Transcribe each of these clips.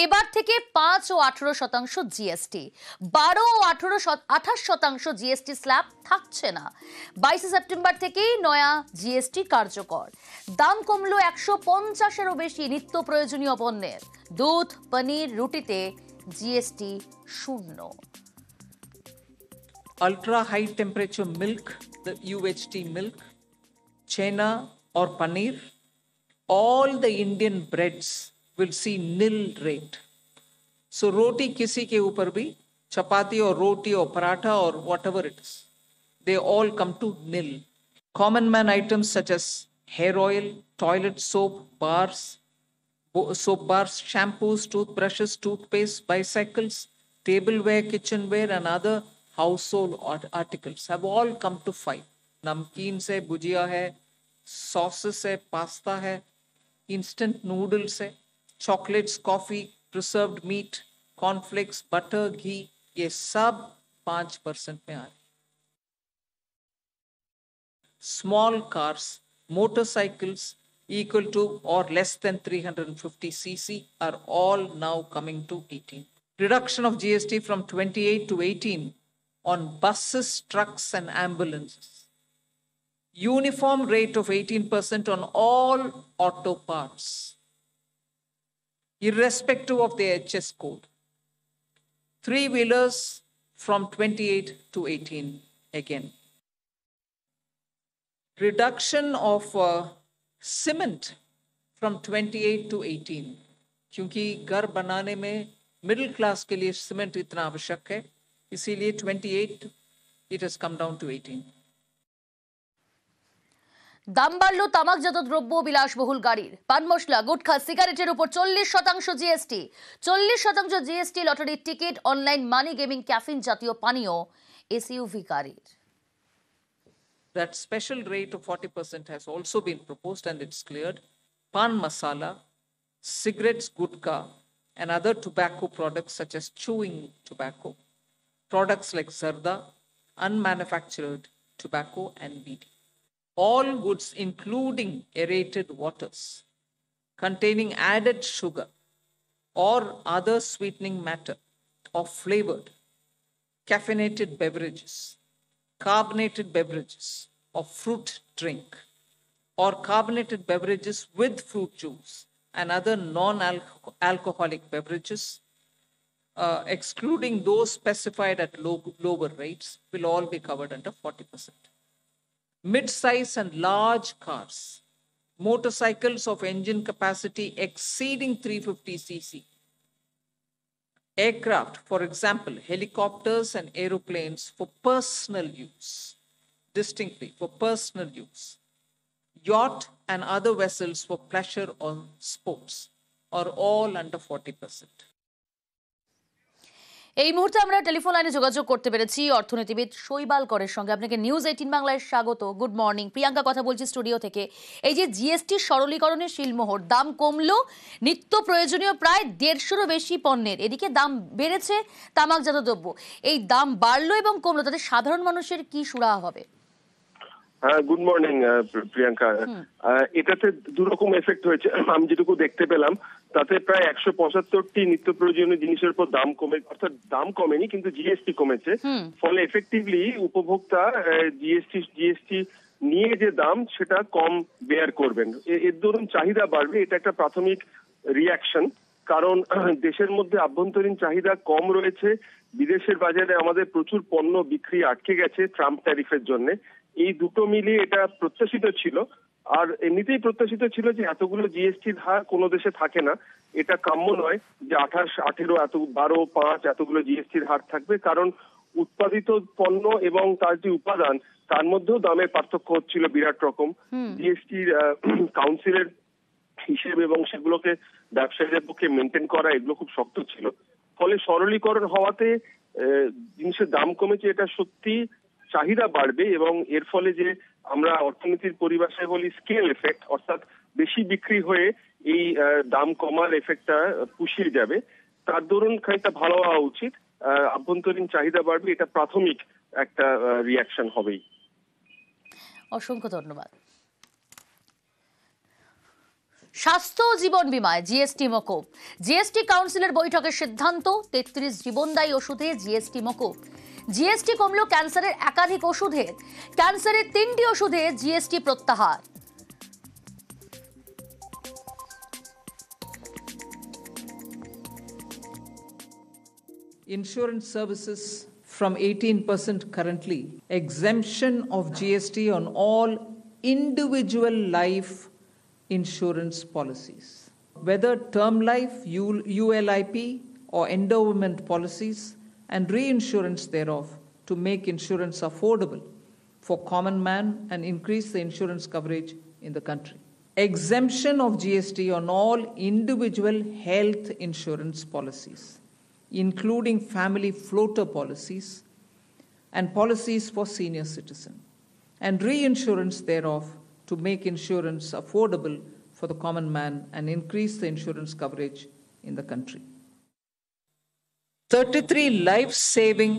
এবার থেকে 5 ও 18% জিএসটি, 12 ও 28% GST slab থাকছে না। 22 সেপ্টেম্বর থেকেই নয়া জিএসটি কার্যকর। দাম কমলো 150-এরও বেশি নিত্য প্রয়োজনীয় পণ্যের। দুধ, পনির, রুটিতে জিএসটি শূন্য। Ultra high temperature milk, the UHT milk, chena or paneer, all the Indian breads will see nil rate. So roti kisi ke upar bhi, chapati or roti or paratha or whatever it is, they all come to nil. Common man items such as hair oil, toilet soap, shampoos, toothbrushes, toothpaste, bicycles, tableware, kitchenware, and other household articles have all come to 5. Namkeen se bhujia hai, sauces hai, pasta hai, instant noodles hai, chocolates, coffee, preserved meat, cornflakes, butter, ghee, ये सब 5% में आ रहे. Small cars, motorcycles equal to or less than 350 cc are all now coming to 18. Reduction of GST from 28 to 18 on buses, trucks, and ambulances. Uniform rate of 18% on all auto parts, irrespective of the HS code. Three-wheelers from 28 to 18 again. Reduction of cement from 28 to 18, क्योंकि घर बनाने में middle class के लिए cement इतना आवश्यक है, इसीलिए 28 it has come down to 18. দাম বাড়লো তামাকজাত দ্রব্য, বিলাসবহুল গাড়ির। পান মশলা, গুটখা, সিগারেটের উপর 40% জিএসটি। 40% জিএসটি লটারির ticket, online money gaming, caffeine জাতীয় পানীয়, এসইউভি গাড়ির। That special rate of 40% has also been proposed and it's cleared. Pan masala, cigarettes, gutka, and other tobacco products such as chewing tobacco, products like zarda, unmanufactured tobacco, and weed. All goods, including aerated waters, containing added sugar or other sweetening matter or flavored, caffeinated beverages, carbonated beverages or fruit drink, or carbonated beverages with fruit juice and other non-alcoholic beverages, excluding those specified at lower rates, will all be covered under 40%. Mid-size and large cars, motorcycles of engine capacity exceeding 350 cc, aircraft, for example, helicopters and aeroplanes for personal use, distinctly for personal use, yacht and other vessels for pleasure or sports are all under 40%. এই মুহূর্তে আমরা telephone লাইনে যোগাযোগ করতে পেরেছি অর্থনীতিবিদ শৈবাল করের সঙ্গে। আপনাকে নিউজ 18 বাংলায় স্বাগত। Good morning. প্রিয়াঙ্কা কথা বলছি স্টুডিও থেকে। এই যে জিএসটি সরলীকরণের শিলমোহর, দাম কমলো নিত্য প্রয়োজনীয় প্রায় 150-রও বেশি পণ্যের, এদিকে দাম বেড়েছে তামাকজাত দ্রব্য। এই দাম বাড়লো এবং কমলো, তাতে সাধারণ মানুষের কি সুরাহা হবে? Good morning Priyanka. এটাতে দুরকম এফেক্ট হয়েছে। আমি যেটুকু দেখতে পেলাম তাতে প্রায় 175টি নিত্য প্রয়োজনীয় জিনিসের উপর দাম কমে, অর্থাৎ দাম কমেনি কিন্তু জিএসটি কমেছে। ফলে এফেক্টিভলি উপভোক্তা জিএসটি নিয়ে যে দাম সেটা কম বেয়ার করবেন। এর দরুন চাহিদা বাড়বে, এটা একটা প্রাথমিক রিয়াকশন। কারণ দেশের মধ্যে আভ্যন্তরীণ চাহিদা কম রয়েছে, বিদেশের বাজারে আমাদের প্রচুর পণ্য বিক্রি আটকে গেছে ট্রাম্প ট্যারিফের জন্য। এই দুটো মিলিয়ে এটা প্রত্যাশিত ছিল। আর এমনিতেই প্রত্যাশিত ছিল যে এতগুলো জিএসটির হার কোনো দেশে থাকে না, এটা কাম্য নয় যে 28, 18, 12, 5 এতগুলো জিএসটির হার থাকবে। কারণ উৎপাদিত পণ্য এবং তার যে উপাদান তার মধ্যেও দামের পার্থক্য হচ্ছিল বিরাট রকম। জিএসটির কাউন্সিলের হিসেব এবং সেগুলোকে ব্যবসায়ীদের পক্ষে মেনটেন করা এগুলো খুব শক্ত ছিল। ফলে সরলীকরণ হওয়াতে জিনিসের দাম কমেছে, এটা সত্যি চাহিদা বাড়বে এবং এর ফলে যে আমরা অর্থনীতির পরিভাষায় বলি স্কেল এফেক্ট, অর্থাৎ বেশি বিক্রি হয়ে এই দাম কমার এফেক্টটা পুষিয়ে যাবে। তার দরুন খানিকটা ভালো হওয়া উচিত। আভ্যন্তরীণ চাহিদা বাড়বে, এটা প্রাথমিক একটা রিয়াকশন হবেই। অসংখ্য ধন্যবাদ। স্বাস্থ্য ও জীবন বীমায় জিএসটি মকুব। জিএসটি কাউন্সিলের বৈঠকের সিদ্ধান্ত, 33 জীবনদায়ী ওষুধে জিএসটি মকুব। জিএসটি কমলো ক্যান্সারের একাধিক ওষুধের, ক্যান্সারের 3টি ওষুধে জিএসটি প্রত্যাহার। Insurance services from 18% currently, exemption of GST on all individual life insurance policies, whether term life, ULIP, or endowment policies, and reinsurance thereof, to make insurance affordable for common man and increase the insurance coverage in the country. Exemption of GST on all individual health insurance policies, including family floater policies and policies for senior citizens, and reinsurance thereof to make insurance affordable for the common man and increase the insurance coverage in the country. 33 life-saving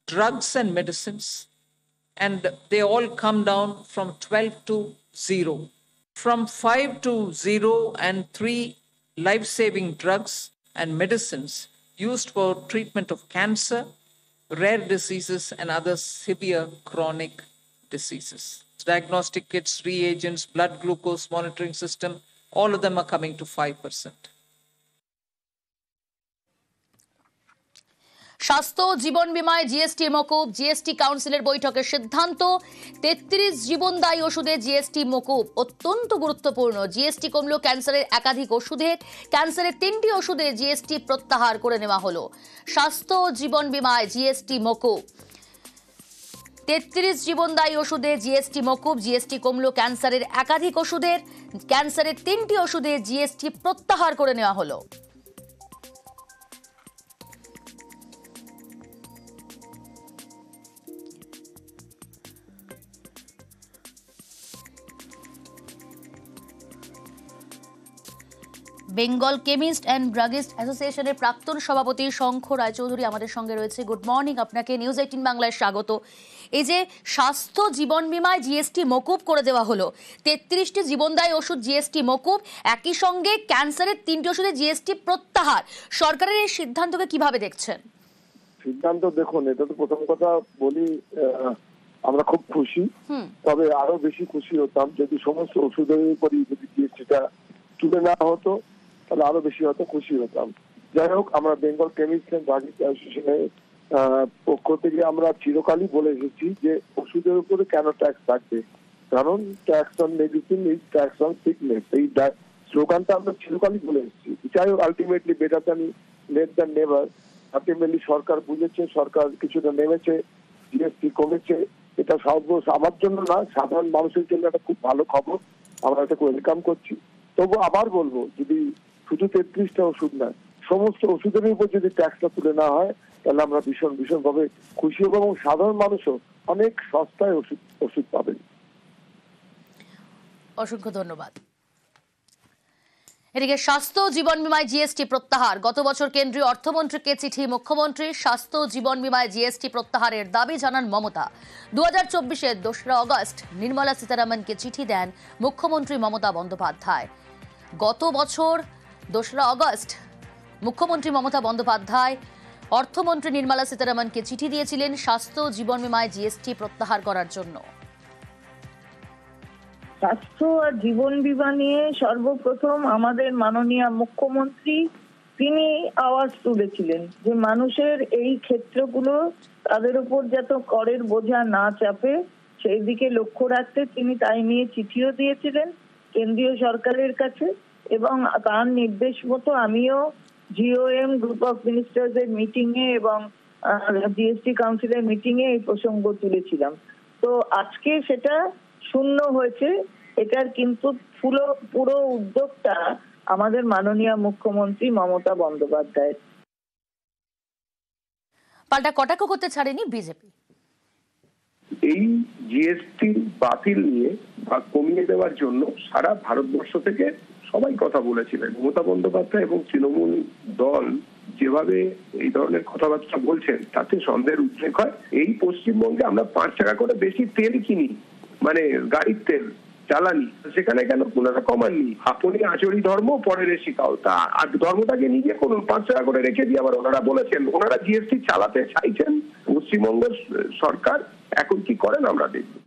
drugs and medicines, and they all come down from 12 to 0. From 5 to 0 and 3 life-saving drugs and medicines used for treatment of cancer, rare diseases, and other severe chronic diseases. Diagnostic kits, reagents, blood glucose monitoring system, all of them are coming to 5%. স্বাস্থ্য ও জীবন বীমায় GST মকুব। GST কাউন্সিলের বৈঠকের সিদ্ধান্ত, 33 জীবনদায়ী ওষুধে GST মকুব। অত্যন্ত গুরুত্বপূর্ণ, জিএসটি কমলো ক্যান্সারের একাধিক ওষুধের, ক্যান্সারের 3টি ওষুধে জিএসটি প্রত্যাহার করে নেওয়া হলো। স্বাস্থ্য ও জীবন বীমায় জিএসটি মকুব। 33 জীবনদায়ী ওষুধে জিএসটি মকুব। জিএসটি কমলো ক্যান্সারের একাধিক ওষুধের, ক্যান্সারের 3টি ওষুধে জিএসটি প্রত্যাহার করে নেওয়া হলো। বেঙ্গল কেমিস্ট অ্যান্ড ড্রাগিস্ট অ্যাসোসিয়েশনের প্রাক্তন সভাপতি শঙ্খ রায়চৌধুরী আমাদের সঙ্গে রয়েছে। গুড মর্নিং, আপনাকে নিউজ 18 বাংলায় স্বাগত। এই যে স্বাস্থ্য জীবন বীমায় জিএসটি মকুব করে দেওয়া হলো, 33টি জীবনদায়ী ওষুধ জিএসটি মকুব, একই সঙ্গে ক্যান্সারের 3টি ওষুধে জিএসটি প্রত্যাহার, সরকারের এই সিদ্ধান্তকে কিভাবে দেখছেন? সিদ্ধান্ত দেখুন, এটা তো প্রথম কথা বলি, আমরা খুব খুশি, তবে আরো বেশি খুশি হতাম যদি সমস্ত ওষুধের উপরই যদি জিএসটিটা তুলে নেওয়া হতো, তাহলে আরো বেশি হতো, খুশি হতাম। যাই হোক, আমরা বেঙ্গল কেমিস্ট অ্যান্ড ড্রাগিস্ট অ্যাসোসিয়েশনের পক্ষ থেকে আমরা চিরকালই বলে এসেছি যে ওষুধের উপরে কেন ট্যাক্স থাকবে, কারণ tax on medicine is tax on sickness, এই স্লোগানটা আমরা চিরকালই বলে এসেছি। যাই হোক, ultimately better than late than never. Ultimately সরকার বুঝেছে, সরকার কিছুটা নেমেছে, জিএসটি কমেছে। এটা সব আমার জন্য না, সাধারণ মানুষের জন্য একটা খুব ভালো খবর, আমরা এটাকে ওয়েলকাম করছি। তবু আবার বলবো, যদি শুধু 33টা ওষুধ না, সমস্ত ওষুধের উপর যদি ট্যাক্সটা তুলে নেওয়া হয়, তাহলে আমরা ভীষণ ভাবে খুশি হবো এবং সাধারণ মানুষও অনেক সস্তায় ওষুধ পাবেন। অসংখ্য ধন্যবাদ। এদিকে স্বাস্থ্য জীবন বীমায় জিএসটি প্রত্যাহার, গত বছর কেন্দ্রীয় অর্থমন্ত্রীকে চিঠি মুখ্যমন্ত্রীর। স্বাস্থ্য জীবন বীমায় জিএসটি প্রত্যাহারের দাবি জানান মমতা। 2024-এর 2রা অগস্ট নির্মলা সীতারামনকে চিঠি দেন মুখ্যমন্ত্রী মমতা বন্দ্যোপাধ্যায়। গত বছর 2রা অগস্ট মুখ্যমন্ত্রী মমতা বন্দ্যোপাধ্যায় অর্থমন্ত্রী নির্মলা সীতারামনকে চিঠি দিয়েছিলেন স্বাস্থ্য জীবন বীমায় জিএসটি প্রত্যাহার করার জন্য। স্বাস্থ্য আর জীবন বীমা নিয়ে সর্বপ্রথম আমাদের মাননীয় মুখ্যমন্ত্রী তিনি আওয়াজ তুলেছিলেন যে মানুষের এই ক্ষেত্রগুলো তাদের উপর যাতে করের বোঝা না চাপে, সেই দিকে লক্ষ্য রাখতে তিনি তাই নিয়ে চিঠিও দিয়েছিলেন কেন্দ্রীয় সরকারের কাছে। এবং তার নির্দেশ মতো আমিও জিওএম গ্রুপ অফ মিনিস্টার্স এর মিটিং এ এবং জিএসটি কাউন্সিলের মিটিং এ এই প্রসঙ্গ তুলেছিলাম। তো আজকে সেটা শূন্য হয়েছে, এটার কিন্তু পুরো উদ্যোগটা আমাদের মাননীয় মুখ্যমন্ত্রী মমতা বন্দ্যোপাধ্যায়। পাল্টা কটাক্ষ করতে ছাড়েনি বিজেপি। এই জিএসটি বাতিল নিয়ে বা কমিয়ে দেওয়ার জন্য সারা ভারতবর্ষ থেকে সবাই কথা বলেছিলেন। মমতা বন্দ্যোপাধ্যায় এবং তৃণমূল দল যেভাবে এই ধরনের কথাবার্তা বলছেন, তাতে সন্দেহের উদ্রেক হয়। এই পশ্চিমবঙ্গে আমরা 5 টাকা করে বেশি তেল কিনি, মানে গাড়ির তেল, জ্বালানি, সেখানে কেন ওনারা কমাননি? আপনি আচরি ধর্ম পরের শিখাও, তা ধর্মটাকে নিজে করুন। 5 টাকা করে রেখে দিয়ে আবার ওনারা বলেছেন ওনারা জিএসটি চালাতে চাইছেন পশ্চিমবঙ্গ সরকার, এখন কি করেন আমরা দেখব।